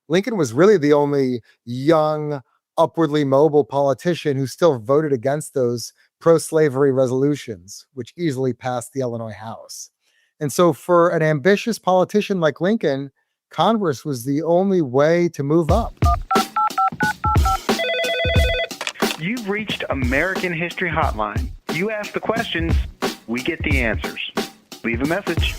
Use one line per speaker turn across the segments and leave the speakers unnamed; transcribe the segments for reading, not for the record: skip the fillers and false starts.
Lincoln was really the only young, upwardly mobile politician who still voted against those pro-slavery resolutions, which easily passed the Illinois House. And so for an ambitious politician like Lincoln, Congress was the only way to move up.
You've reached American History Hotline. You ask the questions, we get the answers. Leave a message.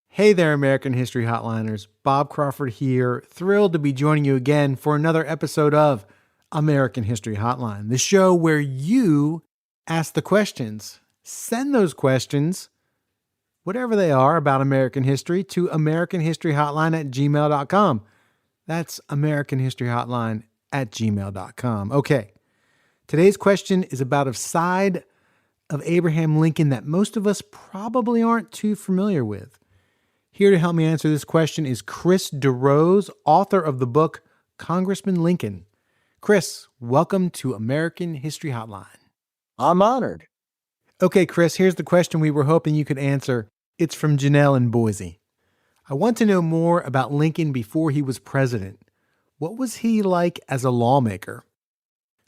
Hey there, American History Hotliners. Bob Crawford here. Thrilled to be joining you again for another episode of American History Hotline, the show where you ask the questions. Send those questions, whatever they are, about American history to americanhistoryhotline@gmail.com. That's americanhistoryhotline@gmail.com. Okay, today's question is about a side of Abraham Lincoln that most of us probably aren't too familiar with. Here to help me answer this question is Chris DeRose, author of the book Congressman Lincoln. Chris, welcome to American History Hotline.
I'm honored.
Okay, Chris, here's the question we were hoping you could answer. It's from Janelle in Boise. I want to know more about Lincoln before he was president. What was he like as a lawmaker?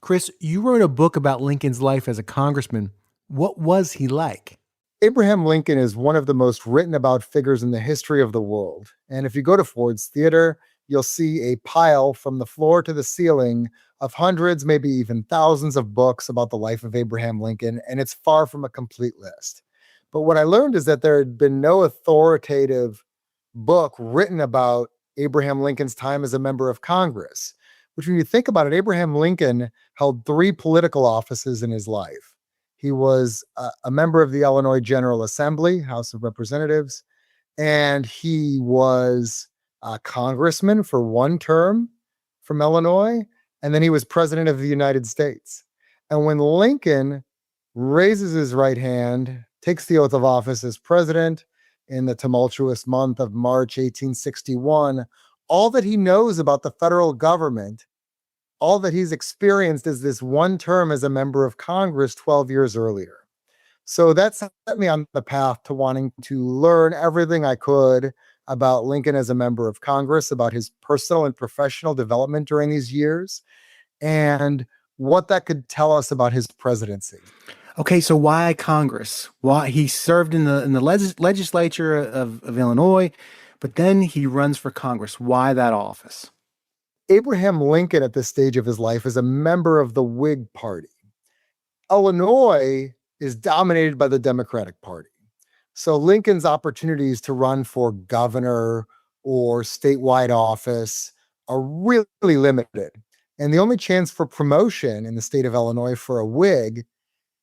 Chris, you wrote a book about Lincoln's life as a congressman. What was he like?
Abraham Lincoln is one of the most written about figures in the history of the world. And if you go to Ford's Theater, you'll see a pile from the floor to the ceiling of hundreds, maybe even thousands of books about the life of Abraham Lincoln. And it's far from a complete list. But what I learned is that there had been no authoritative book written about Abraham Lincoln's time as a member of Congress, which when you think about it, Abraham Lincoln held 3 political offices in his life. He was a member of the Illinois General Assembly, House of Representatives, and he was a congressman for 1 term from Illinois, and then he was president of the United States. And when Lincoln raises his right hand, takes the oath of office as president in the tumultuous month of March 1861, all that he knows about the federal government, all that he's experienced is this 1 term as a member of Congress 12 years earlier. So that set me on the path to wanting to learn everything I could about Lincoln as a member of Congress, about his personal and professional development during these years, and what that could tell us about his presidency.
Okay, so why Congress? Why he served in the legislature of Illinois, but then he runs for Congress. Why that office?
Abraham Lincoln at this stage of his life is a member of the Whig Party. Illinois is dominated by the Democratic Party. So Lincoln's opportunities to run for governor or statewide office are really limited. And the only chance for promotion in the state of Illinois for a Whig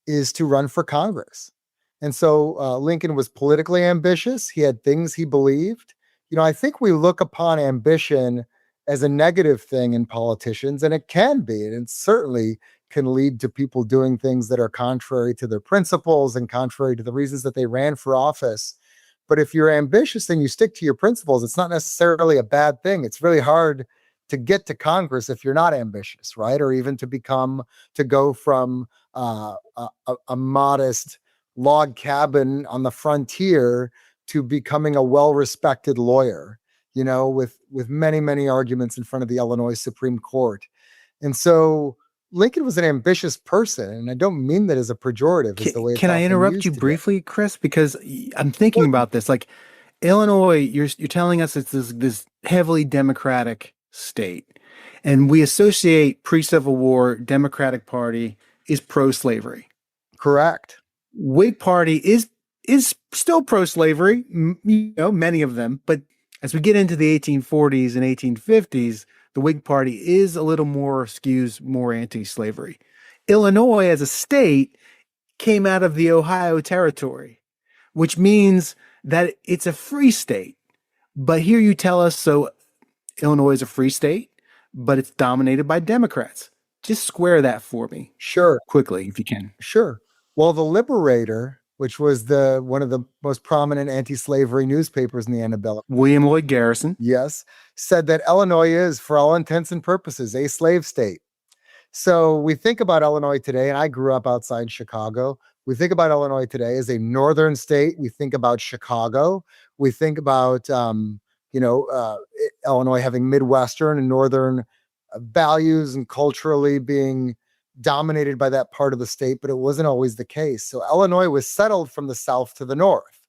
is to run for Congress. And so Lincoln was politically ambitious. He had things he believed. You know, I think we look upon ambition as a negative thing in politicians, and it can be, and it certainly can lead to people doing things that are contrary to their principles and contrary to the reasons that they ran for office. But if you're ambitious and you stick to your principles, it's not necessarily a bad thing. It's really hard to get to Congress if you're not ambitious, right? Or even to go from a modest log cabin on the frontier to becoming a well-respected lawyer, you know, with many, many arguments in front of the Illinois Supreme Court. And so Lincoln was an ambitious person, and I don't mean that as a pejorative.
Can I interrupt you briefly, Chris? Because I'm thinking about this. Like, Illinois, you're telling us it's this heavily Democratic state, and we associate pre-Civil War Democratic Party is pro-slavery.
Correct.
Whig Party is still pro-slavery, you know, many of them, but as we get into the 1840s and 1850s, the Whig Party is a little more skews more anti-slavery. Illinois as a state came out of the Ohio Territory, which means that it's a free state. But here you tell us, so Illinois is a free state, but it's dominated by Democrats. Just square that for me.
Sure.
Quickly, if you can.
Sure. Well, the Liberator, which was one of the most prominent anti-slavery newspapers in the antebellum,
William Lloyd Garrison,
yes, said that Illinois is, for all intents and purposes, a slave state. So we think about Illinois today, and I grew up outside Chicago. We think about Illinois today as a northern state. We think about Chicago. We think about Illinois having Midwestern and Northern values and culturally being dominated by that part of the state, but it wasn't always the case. So Illinois was settled from the south to the north.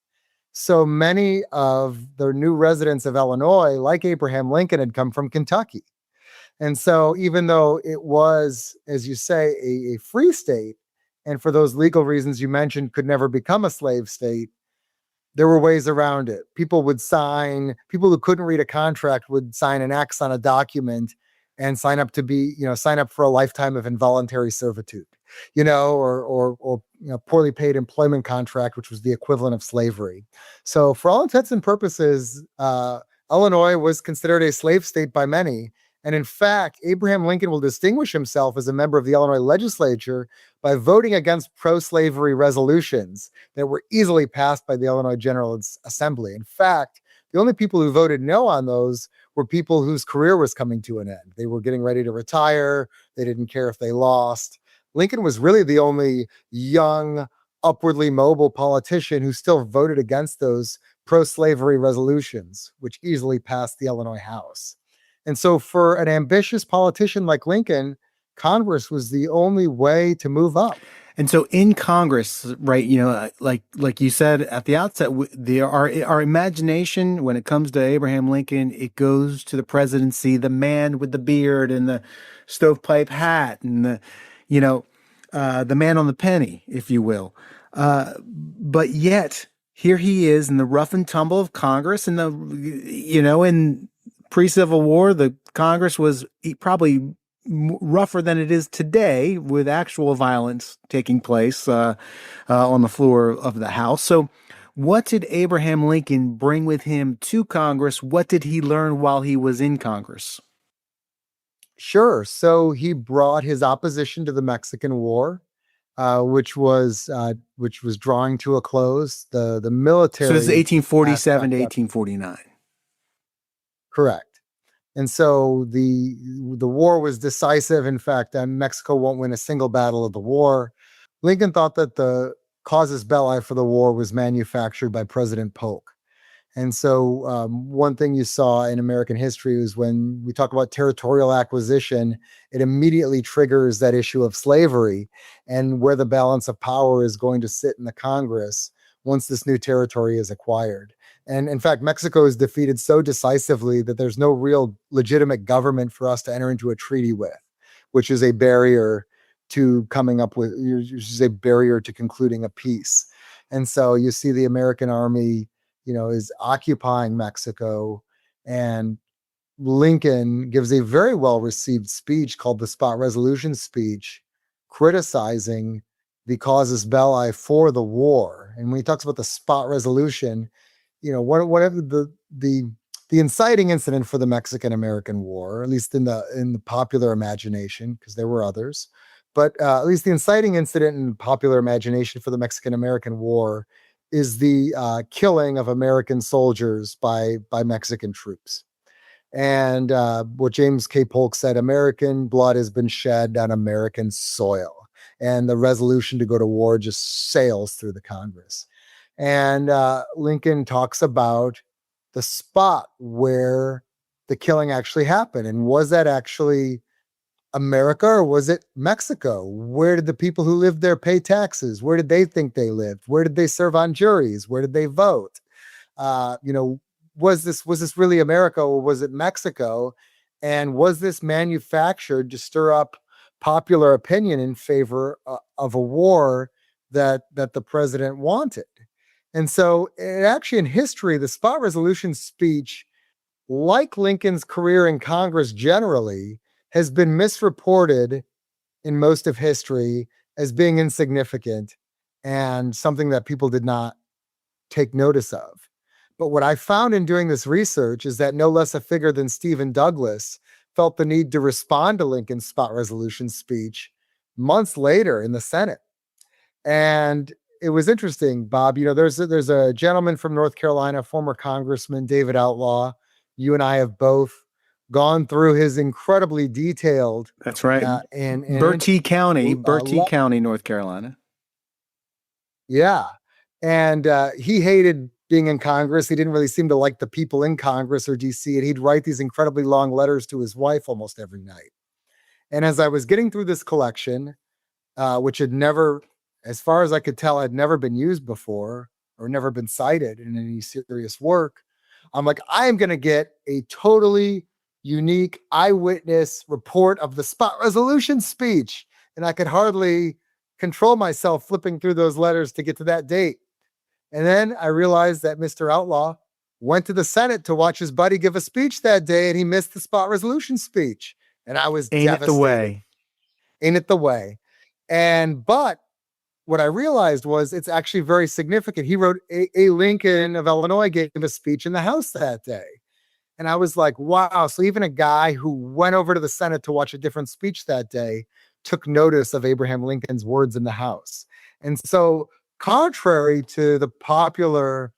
So many of the new residents of Illinois, like Abraham Lincoln, had come from Kentucky. And so even though it was, as you say, a free state, and for those legal reasons you mentioned, could never become a slave state, there were ways around it. People who couldn't read a contract would sign an X on a document and sign up for a lifetime of involuntary servitude, or poorly paid employment contract, which was the equivalent of slavery. So for all intents and purposes, Illinois was considered a slave state by many. And in fact, Abraham Lincoln will distinguish himself as a member of the Illinois legislature by voting against pro-slavery resolutions that were easily passed by the Illinois General Assembly. In fact, the only people who voted no on those were people whose career was coming to an end. They were getting ready to retire. They didn't care if they lost. Lincoln was really the only young, upwardly mobile politician who still voted against those pro-slavery resolutions, which easily passed the Illinois House. And so for an ambitious politician like Lincoln, Congress was the only way to move up.
And so in Congress, right, like you said at the outset, our imagination when it comes to Abraham Lincoln, it goes to the presidency, the man with the beard and the stovepipe hat and the man on the penny, if you will. But yet here he is in the rough and tumble of Congress, and in pre-Civil War, the Congress was probably rougher than it is today, with actual violence taking place on the floor of the House. So what did Abraham Lincoln bring with him to Congress? What did he learn while he was in Congress?
Sure. So he brought his opposition to the Mexican War, which was drawing to a close. The military.
So this is 1847 to 1849.
Correct. And so the war was decisive. In fact, Mexico won't win a single battle of the war. Lincoln thought that the casus belli for the war was manufactured by President Polk. And so one thing you saw in American history is when we talk about territorial acquisition, it immediately triggers that issue of slavery and where the balance of power is going to sit in the Congress once this new territory is acquired. And in fact, Mexico is defeated so decisively that there's no real legitimate government for us to enter into a treaty with, which is a barrier to concluding a peace. And so you see the American army, is occupying Mexico, and Lincoln gives a very well-received speech called the Spot Resolution Speech, criticizing the casus belli for the war. And when he talks about the spot resolution, whatever the inciting incident for the Mexican-American War, at least in the popular imagination, because there were others, but at least the inciting incident in popular imagination for the Mexican-American War is the killing of American soldiers by Mexican troops. And what James K. Polk said, American blood has been shed on American soil. And the resolution to go to war just sails through the Congress. And Lincoln talks about the spot where the killing actually happened. And was that actually America or was it Mexico? Where did the people who lived there pay taxes? Where did they think they lived? Where did they serve on juries? Where did they vote? Was this really America or was it Mexico? And was this manufactured to stir up popular opinion in favor of a war that the president wanted? And so actually in history, the Spot Resolution Speech, like Lincoln's career in Congress generally, has been misreported in most of history as being insignificant and something that people did not take notice of. But what I found in doing this research is that no less a figure than Stephen Douglas felt the need to respond to Lincoln's Spot Resolution Speech months later in the Senate. And it was interesting, Bob. There's a gentleman from North Carolina, former Congressman David Outlaw. You and I have both gone through his incredibly detailed.
That's right. Bertie County, North Carolina.
Yeah. And he hated being in Congress. He didn't really seem to like the people in Congress or DC, and he'd write these incredibly long letters to his wife almost every night. And as I was getting through this collection, which had never, as far as I could tell, had never been used before or never been cited in any serious work, I'm like, I am going to get a totally unique eyewitness report of the spot resolution speech. And I could hardly control myself flipping through those letters to get to that date. And then I realized that Mr. Outlaw went to the Senate to watch his buddy give a speech that day, and he missed the spot resolution speech. And I was
Ain't it
devastated.
the way?
Ain't it the way? But what I realized was it's actually very significant. He wrote A. Lincoln of Illinois gave a speech in the House that day. And I was like, wow. So even a guy who went over to the Senate to watch a different speech that day took notice of Abraham Lincoln's words in the House. And so, contrary to the popular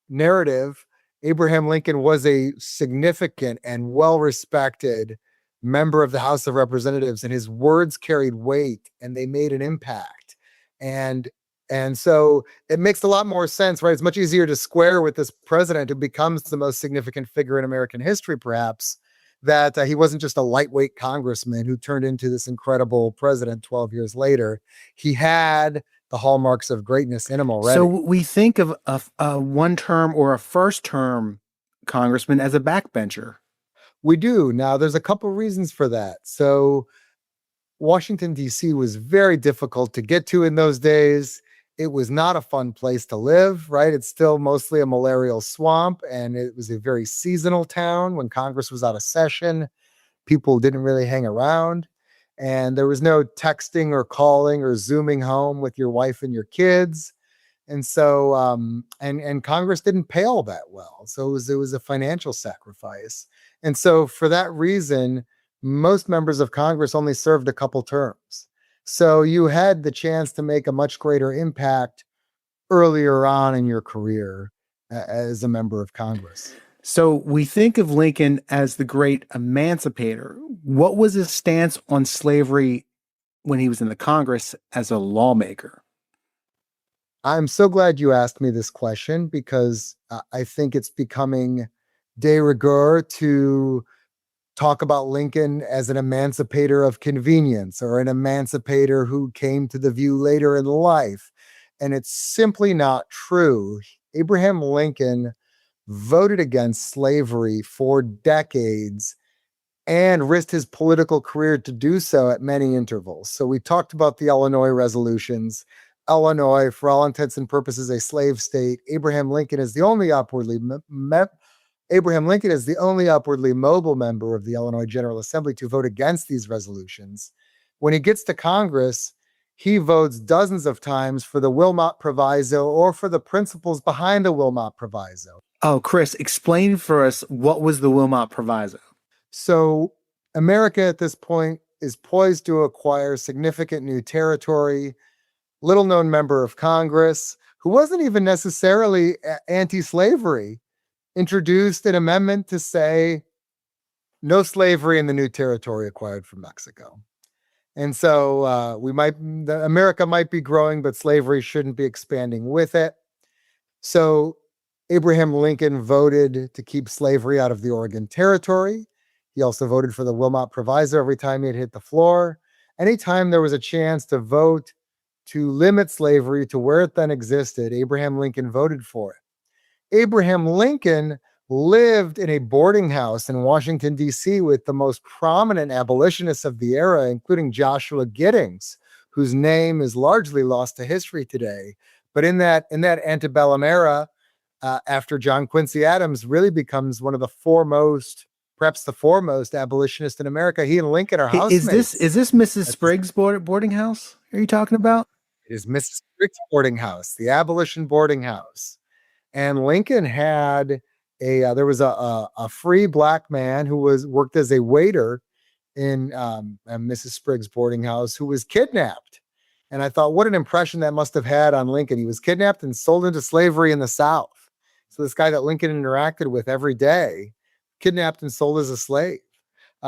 narrative, Abraham Lincoln was a significant and well-respected member of the House of Representatives, and his words carried weight and they made an impact. And so it makes a lot more sense, right? It's much easier to square with this president who becomes the most significant figure in American history, perhaps, that he wasn't just a lightweight congressman who turned into this incredible president 12 years later. He had the hallmarks of greatness in him already.
So we think of a one-term or a first-term congressman as a backbencher.
We do. Now, there's a couple reasons for that. So Washington, D.C. was very difficult to get to in those days. It was not a fun place to live, right? It's still mostly a malarial swamp, and it was a very seasonal town. When Congress was out of session, people didn't really hang around, and there was no texting or calling or Zooming home with your wife and your kids. And so, and Congress didn't pay all that well. So it was a financial sacrifice. And so for that reason, most members of Congress only served a couple terms. So you had the chance to make a much greater impact earlier on in your career as a member of Congress.
So we think of Lincoln as the great emancipator. What was his stance on slavery when he was in the Congress as a lawmaker?
I'm so glad you asked me this question, because I think it's becoming de rigueur to talk about Lincoln as an emancipator of convenience or an emancipator who came to the view later in life. And it's simply not true. Abraham Lincoln voted against slavery for decades and risked his political career to do so at many intervals. So we talked about the Illinois resolutions. Illinois, for all intents and purposes, a slave state. Abraham Lincoln is the only upwardly mobile member of the Illinois General Assembly to vote against these resolutions. When he gets to Congress, he votes dozens of times for the Wilmot Proviso or for the principles behind the Wilmot Proviso.
Oh, Chris, explain for us, what was the Wilmot Proviso?
So America at this point is poised to acquire significant new territory. Little known member of Congress, who wasn't even necessarily anti-slavery, introduced an amendment to say no slavery in the new territory acquired from Mexico. And so America might be growing, but slavery shouldn't be expanding with it. So Abraham Lincoln voted to keep slavery out of the Oregon Territory. He also voted for the Wilmot Proviso every time he'd hit the floor. Anytime there was a chance to vote to limit slavery to where it then existed, Abraham Lincoln voted for it. Abraham Lincoln lived in a boarding house in Washington, D.C. with the most prominent abolitionists of the era, including Joshua Giddings, whose name is largely lost to history today. But in that antebellum era, after John Quincy Adams really becomes one of the foremost, perhaps the foremost abolitionist in America, he and Lincoln are housemates.
Is this Mrs. Spriggs' boarding house? Are you talking about?
It is Mrs. Spriggs' boarding house, the abolition boarding house. And Lincoln had there was a free black man who worked as a waiter in Mrs. Spriggs' boarding house, who was kidnapped. And I thought, what an impression that must have had on Lincoln. He was kidnapped and sold into slavery in the South. So this guy that Lincoln interacted with every day, kidnapped and sold as a slave.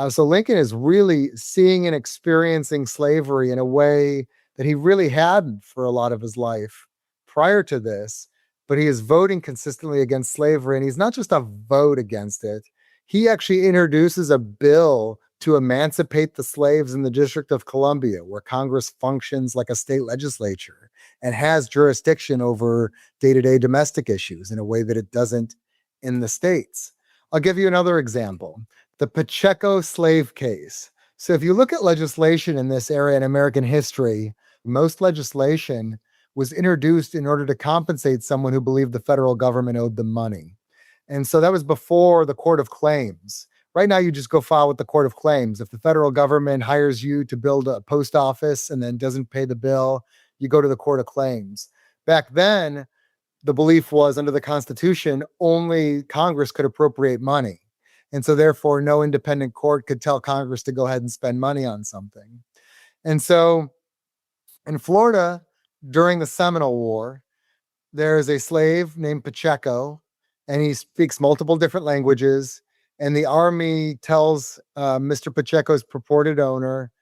So Lincoln is really seeing and experiencing slavery in a way that he really hadn't for a lot of his life prior to this. but he is voting consistently against slavery. And he's not just a vote against it, he actually introduces a bill to emancipate the slaves in the District of Columbia, where Congress functions like a state legislature and has jurisdiction over day-to-day domestic issues in a way that it doesn't in the states. I'll give you another example, the Pacheco slave case. So if you look at legislation in this area in American history, most legislation was introduced in order to compensate someone who believed the federal government owed them money. And so that was before the Court of Claims. Right now, you just go file with the Court of Claims. If the federal government hires you to build a post office and then doesn't pay the bill, you go to the Court of Claims. Back then, the belief was under the Constitution, only Congress could appropriate money. And so therefore, no independent court could tell Congress to go ahead and spend money on something. And so in Florida, during the Seminole War, there is a slave named Pacheco, and he speaks multiple different languages. And the army tells Mr. Pacheco's purported owner,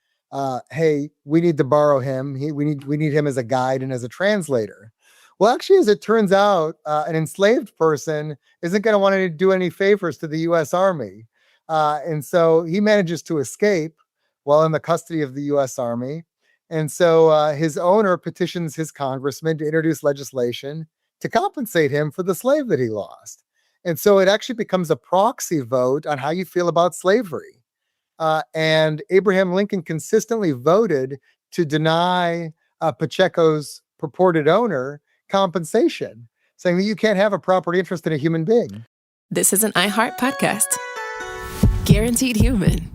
hey, we need to borrow him. We need him as a guide and as a translator. Well, actually, as it turns out, an enslaved person isn't going to want to do any favors to the U.S. Army. And so he manages to escape while in the custody of the U.S. Army. And so his owner petitions his congressman to introduce legislation to compensate him for the slave that he lost. And so it actually becomes a proxy vote on how you feel about slavery. And Abraham Lincoln consistently voted to deny Pacheco's purported owner compensation, saying that you can't have a property interest in a human being.
This is an iHeart podcast. Guaranteed human.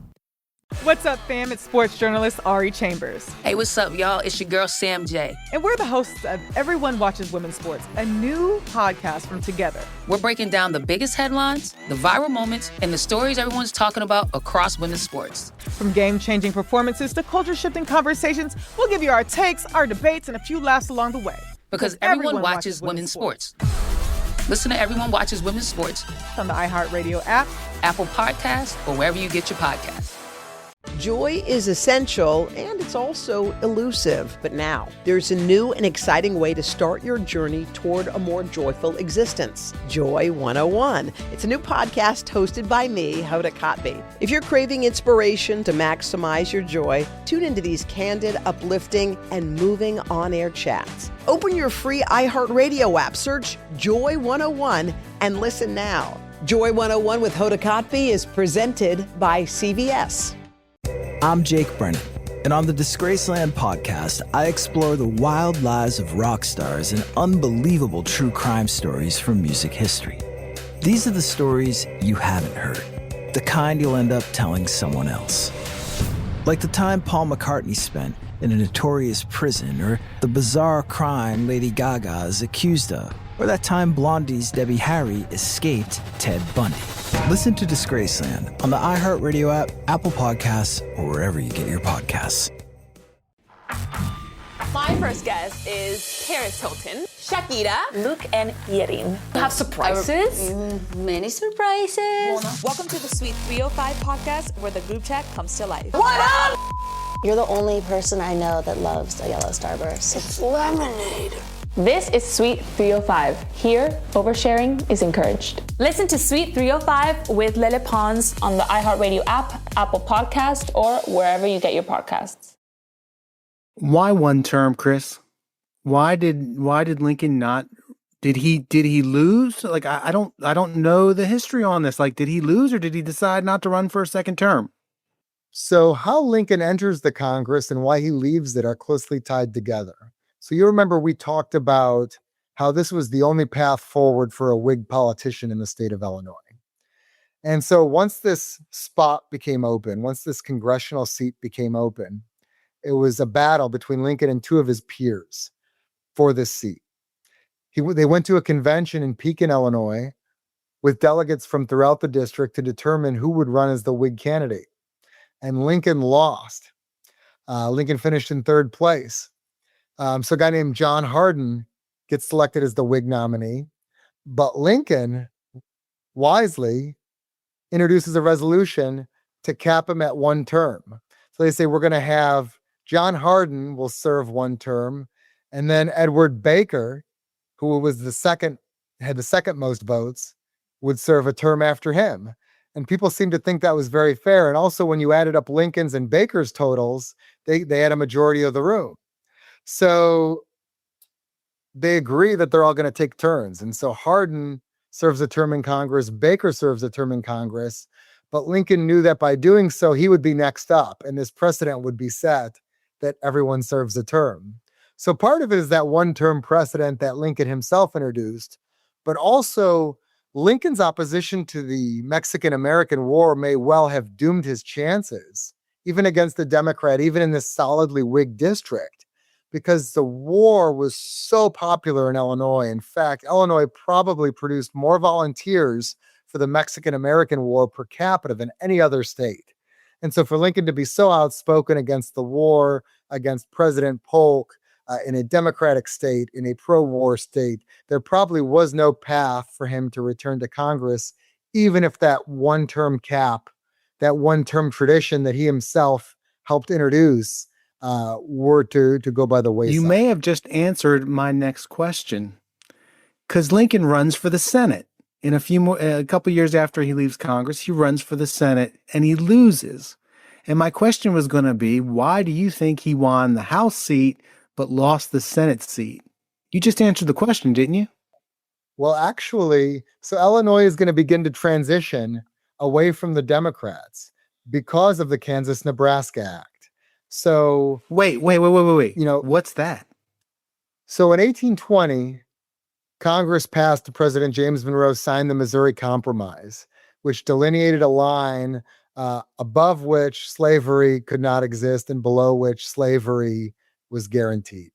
What's up, fam? It's sports journalist Ari Chambers.
Hey, what's up, y'all? It's your girl, Sam J.
And we're the hosts of Everyone Watches Women's Sports, a new podcast from Together.
We're breaking down the biggest headlines, the viral moments, and the stories everyone's talking about across women's sports.
From game-changing performances to culture-shifting conversations, we'll give you our takes, our debates, and a few laughs along the way.
Because everyone watches women's sports. Listen to Everyone Watches Women's Sports
on the iHeartRadio app,
Apple Podcasts, or wherever you get your podcasts.
Joy is essential, and it's also elusive. But now, there's a new and exciting way to start your journey toward a more joyful existence. Joy 101. It's a new podcast hosted by me, Hoda Kotb. If you're craving inspiration to maximize your joy, tune into these candid, uplifting, and moving on-air chats. Open your free iHeartRadio app, search Joy 101, and listen now. Joy 101 with Hoda Kotb is presented by CVS.
I'm Jake Brennan, and on the Disgraceland podcast, I explore the wild lives of rock stars and unbelievable true crime stories from music history. These are the stories you haven't heard, the kind you'll end up telling someone else. Like the time Paul McCartney spent in a notorious prison, or the bizarre crime Lady Gaga is accused of, or that time Blondie's Debbie Harry escaped Ted Bundy. Listen to Disgraceland on the iHeartRadio app, Apple Podcasts, or wherever you get your podcasts.
My first guest is Paris Hilton, Shakira, Luke, and Yerin. Have surprises?
Many surprises.
Welcome to the Sweet 305 podcast, where the group chat comes to life.
What up? You're the only person I know that loves a yellow Starburst. It's lemonade.
This is Sweet 305. Here, oversharing is encouraged. Listen to Sweet 305 with Lele Pons on the iHeartRadio app, Apple Podcast, or wherever you get your podcasts.
Why one term, Chris? Why did Lincoln not? Did he lose? Like I don't know the history on this. Like, did he lose, or did he decide not to run for a second term?
So how Lincoln enters the Congress and why he leaves it are closely tied together. So you remember we talked about how this was the only path forward for a Whig politician in the state of Illinois. And so once this spot became open, once this congressional seat became open, it was a battle between Lincoln and two of his peers for this seat. They went to a convention in Pekin, Illinois, with delegates from throughout the district to determine who would run as the Whig candidate. And Lincoln lost. Lincoln finished in third place. So a guy named John Hardin gets selected as the Whig nominee, but Lincoln wisely introduces a resolution to cap him at one term. So they say, we're going to have John Hardin will serve one term, and then Edward Baker who had the second most votes, would serve a term after him. And people seem to think that was very fair. And also, when you added up Lincoln's and Baker's totals, they had a majority of the room. So they agree that they're all going to take turns. And so Hardin serves a term in Congress, Baker serves a term in Congress, but Lincoln knew that by doing so, he would be next up, and this precedent would be set that everyone serves a term. So part of it is that one-term precedent that Lincoln himself introduced, but also Lincoln's opposition to the Mexican-American War may well have doomed his chances, even against the Democrat, even in this solidly Whig district, because the war was so popular in Illinois. In fact, Illinois probably produced more volunteers for the Mexican-American War per capita than any other state. And so for Lincoln to be so outspoken against the war, against President Polk, in a Democratic state, in a pro-war state, there probably was no path for him to return to Congress, even if that one-term cap, that one-term tradition that he himself helped introduce, were to go by the wayside.
You may have just answered my next question, because Lincoln runs for the Senate. In a couple years after he leaves Congress, he runs for the Senate and he loses. And my question was going to be, why do you think he won the House seat but lost the Senate seat? You just answered the question, didn't you?
Well, actually, so Illinois is going to begin to transition away from the Democrats because of the Kansas-Nebraska Act. So
wait. What's that?
So in 1820, Congress passed to President James Monroe signed the Missouri Compromise, which delineated a line above which slavery could not exist and below which slavery was guaranteed.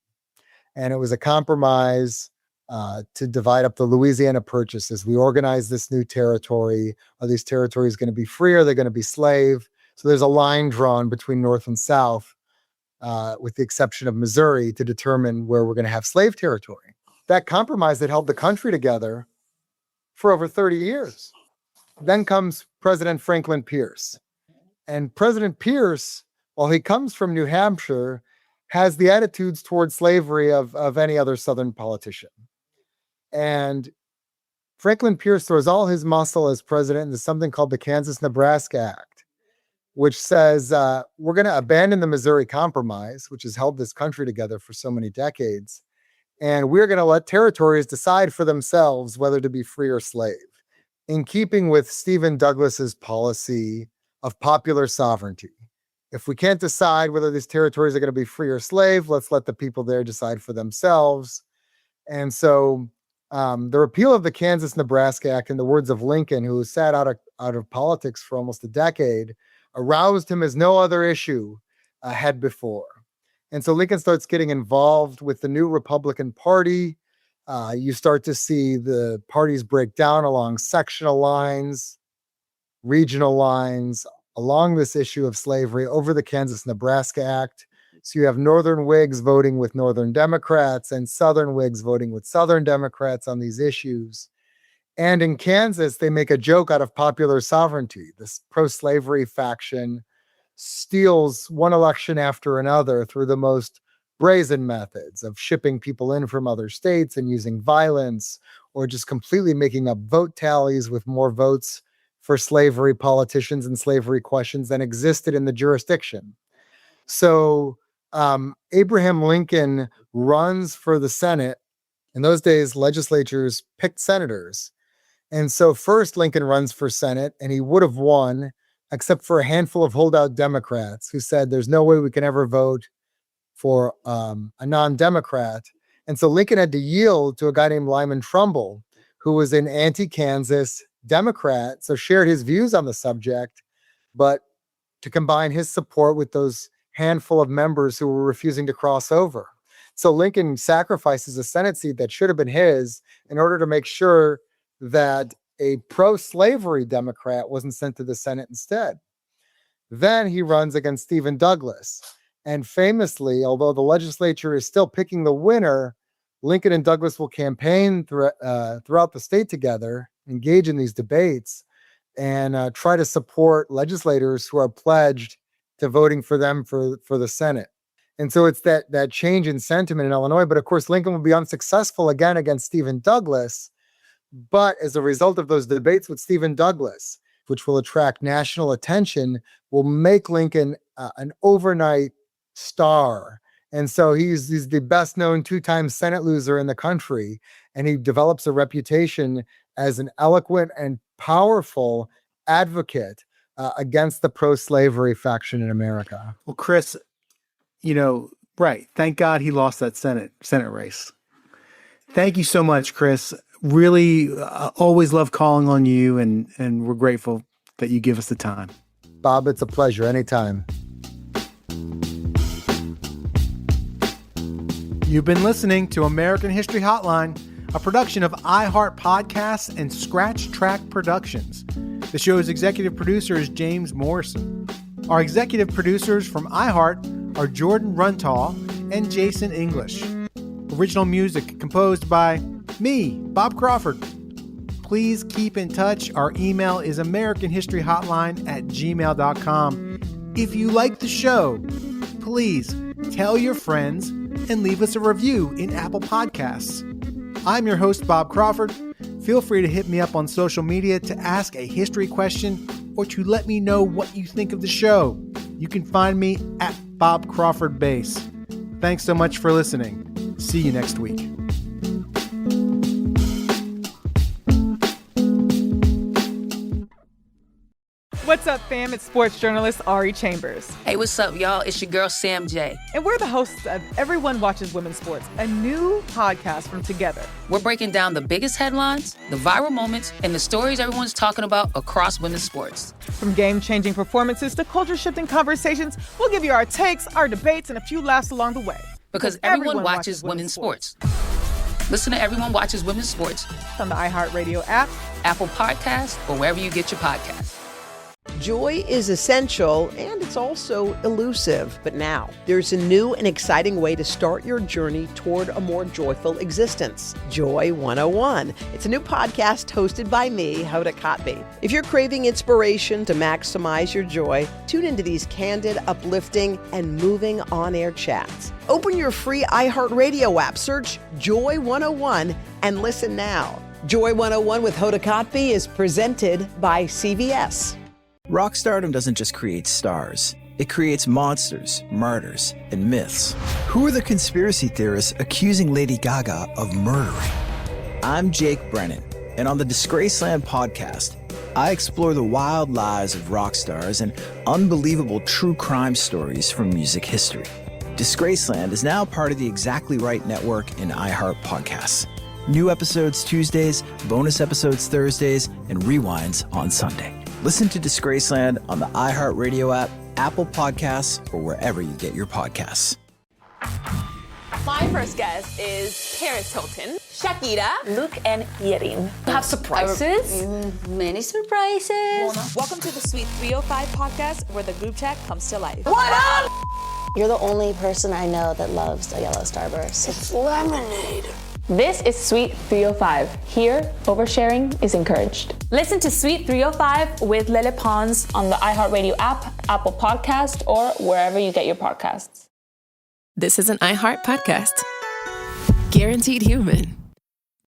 And it was a compromise to divide up the Louisiana Purchases. We organized this new territory. Are these territories going to be free? Or are they going to be slave? So there's a line drawn between North and South, with the exception of Missouri, to determine where we're going to have slave territory. That compromise that held the country together for over 30 years. Then comes President Franklin Pierce. And President Pierce, while he comes from New Hampshire, has the attitudes towards slavery of any other Southern politician. And Franklin Pierce throws all his muscle as president into something called the Kansas-Nebraska Act, which says we're going to abandon the Missouri Compromise, which has held this country together for so many decades, and we're going to let territories decide for themselves whether to be free or slave, in keeping with Stephen Douglas's policy of popular sovereignty. If we can't decide whether these territories are going to be free or slave, let's let the people there decide for themselves. And so the repeal of the Kansas-Nebraska Act, in the words of Lincoln, who sat out of politics for almost a decade, aroused him as no other issue had before. And so Lincoln starts getting involved with the new Republican Party. You start to see the parties break down along sectional lines, regional lines, along this issue of slavery over the Kansas-Nebraska Act. So you have Northern Whigs voting with Northern Democrats and Southern Whigs voting with Southern Democrats on these issues. And in Kansas, they make a joke out of popular sovereignty. This pro-slavery faction steals one election after another through the most brazen methods of shipping people in from other states and using violence, or just completely making up vote tallies with more votes for slavery politicians and slavery questions than existed in the jurisdiction. So Abraham Lincoln runs for the Senate. In those days, legislatures picked senators. And so first Lincoln runs for Senate, and he would have won, except for a handful of holdout Democrats who said there's no way we can ever vote for a non-Democrat. And so Lincoln had to yield to a guy named Lyman Trumbull, who was an anti-Kansas Democrat, so shared his views on the subject, but to combine his support with those handful of members who were refusing to cross over. So Lincoln sacrifices a Senate seat that should have been his in order to make sure that a pro-slavery Democrat wasn't sent to the Senate instead. Then he runs against Stephen Douglas. And famously, although the legislature is still picking the winner, Lincoln and Douglas will campaign throughout the state together, engage in these debates, and try to support legislators who are pledged to voting for them for the Senate. And so it's that change in sentiment in Illinois. But of course, Lincoln will be unsuccessful again against Stephen Douglas. But as a result of those debates with Stephen Douglas, which will attract national attention, will make Lincoln an overnight star. And so he's the best known 2-time Senate loser in the country. And he develops a reputation as an eloquent and powerful advocate against the pro-slavery faction in America.
Well, Chris, right. Thank God he lost that Senate race. Thank you so much, Chris. Really always love calling on you, and we're grateful that you give us the time.
Bob, it's a pleasure. Anytime.
You've been listening to American History Hotline, a production of iHeart Podcasts and Scratch Track Productions. The show's executive producer is James Morrison. Our executive producers from iHeart are Jordan Runtaw and Jason English. Original music composed by me, Bob Crawford. Please keep in touch. Our email is americanhistoryhotline@gmail.com. If you like the show, please tell your friends and leave us a review in Apple Podcasts. I'm your host, Bob Crawford. Feel free to hit me up on social media to ask a history question or to let me know what you think of the show. You can find me at Bob Crawford Base. Thanks so much for listening. See you next week.
What's up, fam? It's sports journalist Ari Chambers.
Hey, what's up, y'all? It's your girl, Sam J.
And we're the hosts of Everyone Watches Women's Sports, a new podcast from Together.
We're breaking down the biggest headlines, the viral moments, and the stories everyone's talking about across women's sports.
From game-changing performances to culture-shifting conversations, we'll give you our takes, our debates, and a few laughs along the way.
Because everyone watches women's sports. Listen to Everyone Watches Women's Sports
on the iHeartRadio app,
Apple Podcasts, or wherever you get your podcasts.
Joy is essential, and it's also elusive. But now, there's a new and exciting way to start your journey toward a more joyful existence. Joy 101. It's a new podcast hosted by me, Hoda Kotb. If you're craving inspiration to maximize your joy, tune into these candid, uplifting, and moving on-air chats. Open your free iHeartRadio app, search Joy 101, and listen now. Joy 101 with Hoda Kotb is presented by CVS.
Rockstardom doesn't just create stars. It creates monsters, murders, and myths. Who are the conspiracy theorists accusing Lady Gaga of murdering? I'm Jake Brennan, and on the Disgraceland podcast, I explore the wild lives of rock stars and unbelievable true crime stories from music history. Disgraceland is now part of the Exactly Right network in iHeart Podcasts. New episodes Tuesdays, bonus episodes Thursdays, and rewinds on Sunday. Listen to Disgraceland on the iHeartRadio app, Apple Podcasts, or wherever you get your podcasts.
My first guest is Paris Hilton, Shakira, Luke, and Yerin. Have surprises?
Many surprises.
Welcome to the Sweet 305 podcast, where the group chat comes to life.
What up? You're the only person I know that loves a yellow Starburst. It's lemonade.
This is Sweet 305. Here, oversharing is encouraged. Listen to Sweet 305 with Lele Pons on the iHeartRadio app, Apple Podcast, or wherever you get your podcasts.
This is an iHeart podcast. Guaranteed human.